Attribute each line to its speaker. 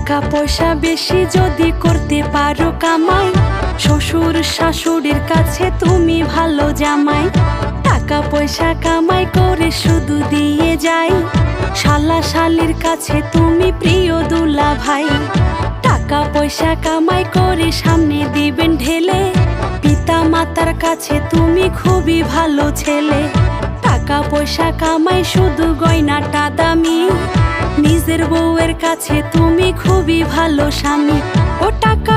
Speaker 1: টাকা পয়সা বেশি যদি করতে পারো কামাই, শ্বশুর শাশুড়ির কাছে তুমি ভালো জামাই। টাকা পয়সা কামাই করে শুধু দিয়ে যাই, শালা শালির কাছে তুমি প্রিয় দুলা ভাই। টাকা পয়সা কামাই করে সামনে দিবেন ঢেলে, পিতা মাতার কাছে তুমি খুবই ভালো ছেলে। টাকা পয়সা কামাই শুধু গয়নাটা দামি, নিজের বউয়ের কাছে তুমি খুবই ভালো স্বামী। ও টাকা